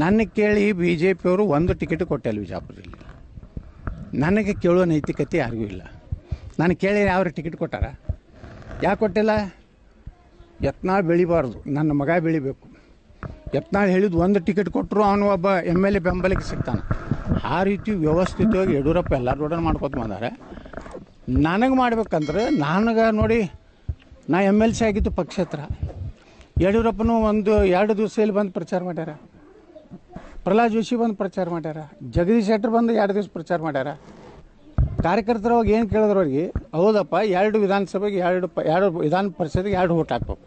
ನನ್ನ ಕೇಳಿ B J ಪಿಯವರು ಒಂದು ಟಿಕೆಟ್ ಕೊಟ್ಟಿಲ್ಲ ಬಿಜಾಪುರದಲ್ಲಿ. ನನಗೆ ಕೇಳೋ ನೈತಿಕತೆ ಯಾರಿಗೂ ಇಲ್ಲ. ನಾನು ಕೇಳಿ ಯಾವ ಟಿಕೆಟ್ ಕೊಟ್ಟಾರ? ಯಾಕೆ ಕೊಟ್ಟಿಲ್ಲ? ಯತ್ನಾಳ್ ಬೆಳಿಬಾರ್ದು, ನನ್ನ ಮಗ ಬೆಳಿಬೇಕು. ಯತ್ನಾಳ್ ಹೇಳಿದ್ದು ಒಂದು ಟಿಕೆಟ್ ಕೊಟ್ಟರು ಅವನು ಒಬ್ಬ MLA ಬೆಂಬಲಕ್ಕೆ ಸಿಗ್ತಾನೆ. ಆ ರೀತಿ ವ್ಯವಸ್ಥಿತವಾಗಿ ಯಡಿಯೂರಪ್ಪ ಎಲ್ಲರೂ ರೋಡನ್ ಮಾಡ್ಕೊತ ಬಂದಾರೆ. ನನಗೆ ಮಾಡ್ಬೇಕಂದ್ರೆ ನನಗೆ ನೋಡಿ, ನಾ MLC ಆಗಿದ್ದು ಪಕ್ಷೇತರ. ಯಡಿಯೂರಪ್ಪನೂ 1-2 ದಿವಸದಲ್ಲಿ ಬಂದು ಪ್ರಚಾರ ಮಾಡ್ಯಾರ. ಪ್ರಹ್ಲಾದ್ ಜೋಶಿ ಬಂದು ಪ್ರಚಾರ ಮಾಡ್ಯಾರ. ಜಗದೀಶ್ ಶೆಟ್ಟರ್ ಬಂದು 2 ದಿವಸ ಪ್ರಚಾರ ಮಾಡ್ಯಾರ. ಕಾರ್ಯಕರ್ತರು ಅವಾಗ ಏನು ಕೇಳಿದ್ರು ಅವ್ರಿಗೆ, ಹೌದಪ್ಪ 2 ವಿಧಾನಸಭೆಗೆ 2 ವಿಧಾನ ಪರಿಷತ್ಗೆ 2 ಓಟ್ ಹಾಕ್ಬೇಕು,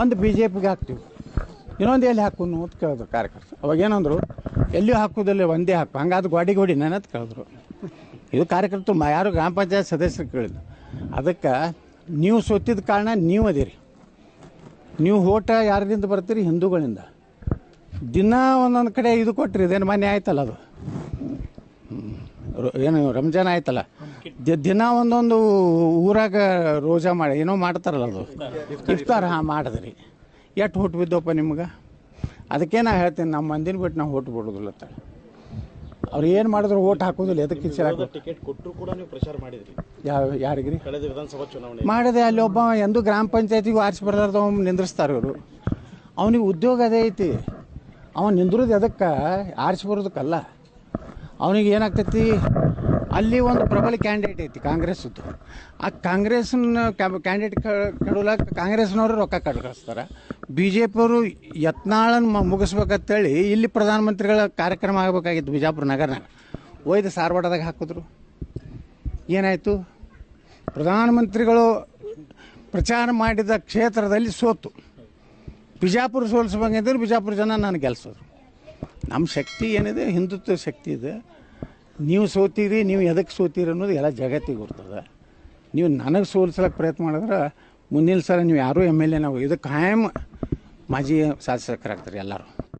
ಒಂದು BJPಗೆ ಹಾಕ್ತೀವಿ, ಇನ್ನೊಂದು ಎಲ್ಲಿ ಹಾಕೋನು ಅಂತ ಕೇಳಿದ್ರು ಕಾರ್ಯಕರ್ತರು. ಅವಾಗ ಏನಂದ್ರು, ಎಲ್ಲಿಯೂ ಹಾಕೋದಿಲ್ಲ, ಒಂದೇ ಹಾಕು, ಹಂಗಾದ ಗೋಡಿ ಅಂತ ಕೇಳಿದ್ರು. ಇದು ಕಾರ್ಯಕರ್ತರು ಯಾರು ಗ್ರಾಮ ಪಂಚಾಯತ್ ಸದಸ್ಯರು ಕೇಳಿದ್ರು. ಅದಕ್ಕೆ ನೀವು ಸೋತಿದ್ದ ಕಾರಣ ನೀವು ಅದೀರಿ. ನೀವು ಓಟ ಯಾರಿಂದ ಬರ್ತೀರಿ? ಹಿಂದೂಗಳಿಂದ. ದಿನ ಒಂದೊಂದು ಕಡೆ ಇದು ಕೊಟ್ಟರೆ ಇದೇನು ಮಾನ್ಯ ಆಯ್ತಲ್ಲ, ಅದು ಏನು ರಂಜಾನ್ ಆಯ್ತಲ್ಲ, ದಿನ ಒಂದೊಂದು ಊರಾಗ ರೋಜಾ ಮಾಡಿ ಏನೋ ಮಾಡ್ತಾರಲ್ಲ, ಅದು ಇಫ್ತಾರ್ ಮಾಡಿದ್ರಿ. ಎಷ್ಟು ಓಟ್ ಬಿದ್ದವಪ್ಪ ನಿಮ್ಗೆ? ಅದಕ್ಕೆ ನಾ ಹೇಳ್ತೀನಿ, ನಮ್ಮ ಮಂದಿನ ಬಿಟ್ಟು ನಾವು ಓಟ್ ಬಿಡೋದಿಲ್ಲ ಅಂತ. ಅವ್ರು ಏನು ಮಾಡಿದ್ರು ಓಟ್ ಹಾಕೋದಿಲ್ಲ. ಎದಕ್ಕೆ ಟಿಕೆಟ್ ಕೊಟ್ಟರು ಕೂಡ ನೀವು ಪ್ರಚಾರ ಮಾಡಿದ್ರಿ. ಯಾರಿಗ್ರಿ? ಕಳೆದ ವಿಧಾನಸಭಾ ಚುನಾವಣೆ ಮಾಡಿದೆ. ಅಲ್ಲಿ ಒಬ್ಬ ಎಂದು ಗ್ರಾಮ ಪಂಚಾಯತಿಗೂ ಆರಿಸಿ ಬರ್ಲಾರ್ದ ನಿಂದ್ರಿಸ್ತಾರೆ ಇವರು. ಅವನಿಗೆ ಉದ್ಯೋಗ ಅದೇ ಐತಿ. ಅವನು ನಿಂದ್ರದು ಎದಕ್ಕೆ? ಆರಿಸಿ ಬರೋದಕ್ಕಲ್ಲ. ಅವನಿಗೆ ಏನಾಗ್ತೈತಿ, ಅಲ್ಲಿ ಒಂದು ಪ್ರಬಲ ಕ್ಯಾಂಡಿಡೇಟ್ ಐತಿ ಕಾಂಗ್ರೆಸ್ದು. ಆ ಕಾಂಗ್ರೆಸ್ನ ಕ್ಯಾಂಡಿಡೇಟ್ ಕಡಲಕ್ಕೆ ಕಾಂಗ್ರೆಸ್ನವರು ರೊಕ್ಕ ಕಳಿಸ್ತಾರೆ. BJP ಅವರು ಯತ್ನಾಳನ್ನು ಮುಗಿಸ್ಬೇಕಂತೇಳಿ ಇಲ್ಲಿ ಪ್ರಧಾನಮಂತ್ರಿಗಳ ಕಾರ್ಯಕ್ರಮ ಆಗಬೇಕಾಗಿತ್ತು ಬಿಜಾಪುರ ನಗರನಾಗ. ಒಯ್ದು ಸಾರವಾಡದಾಗ ಹಾಕಿದ್ರು. ಏನಾಯಿತು? ಪ್ರಧಾನಮಂತ್ರಿಗಳು ಪ್ರಚಾರ ಮಾಡಿದ ಕ್ಷೇತ್ರದಲ್ಲಿ ಸೋತು. ಬಿಜಾಪುರ ಸೋಲಿಸ್ಬೇಕಂದ್ರೆ ಬಿಜಾಪುರ ಜನ ನಾನು ಗೆಲ್ಸೋರು. ನಮ್ಮ ಶಕ್ತಿ ಏನಿದೆ, ಹಿಂದುತ್ವ ಶಕ್ತಿ ಇದೆ. ನೀವು ಸೋತೀರಿ, ನೀವು ಎದಕ್ಕೆ ಸೋತೀರಿ ಅನ್ನೋದು ಎಲ್ಲ ಜಗತ್ತಿಗೆ ಗೊತ್ತದ. ನೀವು ನನಗೆ ಸೋಲಿಸ್ಲಿಕ್ಕೆ ಪ್ರಯತ್ನ ಮಾಡಿದ್ರೆ ಮುಂದಿನ ಸಲ ನೀವು ಯಾರೂ MLA ನಾವು ಇದು ಕಾಯಂ ಮಾಜಿ ಶಾಸಕರಾಗ್ತಾರೆ ಎಲ್ಲರೂ.